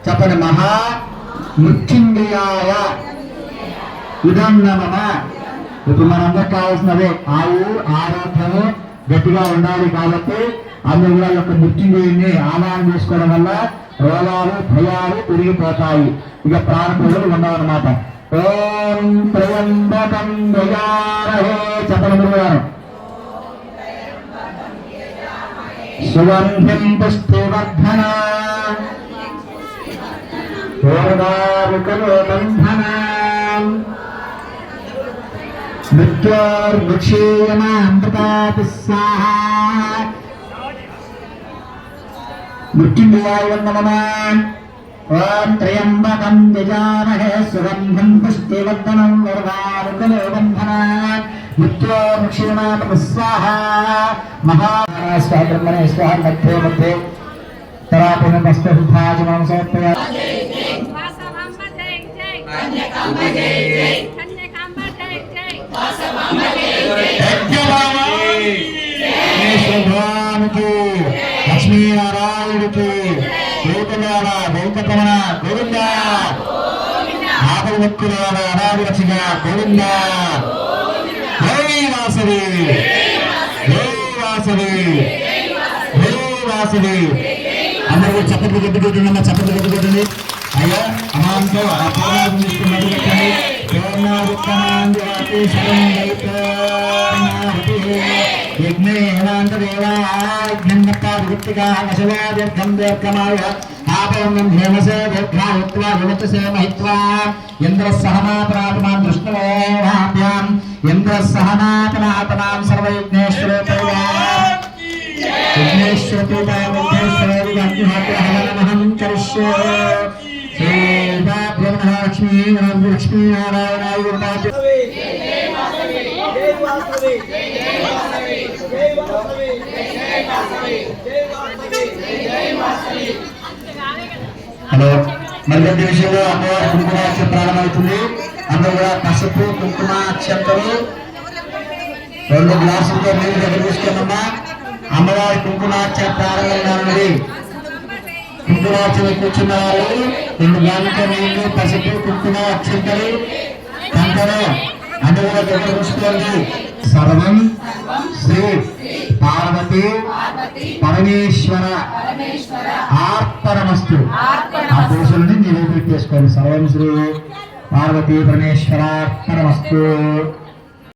చెప్పండి. మహా మృత్యుంజయాయ ఇదం నమః. ఇప్పుడు మనందరికి కావాల్సినదే ఆరోగ్యము గట్టిగా ఉండాలి కాబట్టి అందరూ కూడా యొక్క మృత్యుంజయుని ఆదాయం చేసుకోవడం వల్ల రోగాలు భయాలు తిరిగిపోతాయి. ఇక ప్రారంభాలు ఉండవన్నమాట. ఓం త్రయంబకం యజామహే చెప్పండి గారు. సుగంధిం పుష్టివర్ధన మృత్యోర్ముక్షీయమామృతాతి స్వాహా. మృత్యుంజయాయ నమః. ఓం త్రయంబకం యజామహే సుగంధిం పుష్టివర్ధనం ఉర్వారుకలో బంధనాత్ మృత్యోర్ముక్షీయమామృతాతి స్వాహా. మహాస్వాహ బ్రహ్మణే స్వాహ. మధ్యే మధ్యే తరాపురం వస్తుభాజనం సమర్పయ. లక్ష్మీనారాయణుడికి గోకులాల గోకతమన గోవింద. ఆపదముక్తులాల అనాదిరక్షిక గోవింద. జై వాసవి జై వాసవి జై వాసవి. అందరూ చప్పట్లు కొట్టుకుంటున్నా. చప్పట్లు కొట్టుకుంటుంది. అయ్యా అమాంతో ఆ పూర్ణాలు తీసుకున్నట్టు పెట్టండి. ఇంద్రసహనాపనాపనాం సర్వయజ్ఞేశ్వరం కరిష్యే. లక్ష్మీ లక్ష్మీనారాయణ. హలో. మరి ప్రతి విషయంలో అమ్మవారి కుంకుమాక్ష ప్రారంభమవుతుంది. అందరూ కూడా పసుపు కుంకుమాక్షంతలు 2 గ్లాసులతో నీళ్ళు దగ్గర తీసుకున్నమ్మా. అమ్మవారి కుంకుమాక్ష ప్రారంభమైనది. కుంకుమార్చన కూర్చున్న వాళ్ళు 2 గ్లాసులతో నీళ్లు పసుపు కుంకుమ అక్షంతలు కంకర అందరూ కూడా దగ్గర ఉంచుకోండి. సర్వం శ్రీ పార్వతి పరమేశ్వర ఆర్పణమస్తు. ఆ దోషుల్ని నిలబెట్టేసుకోండి. సర్వం శ్రీ పార్వతీ పరమేశ్వర ఆర్పణమస్తు.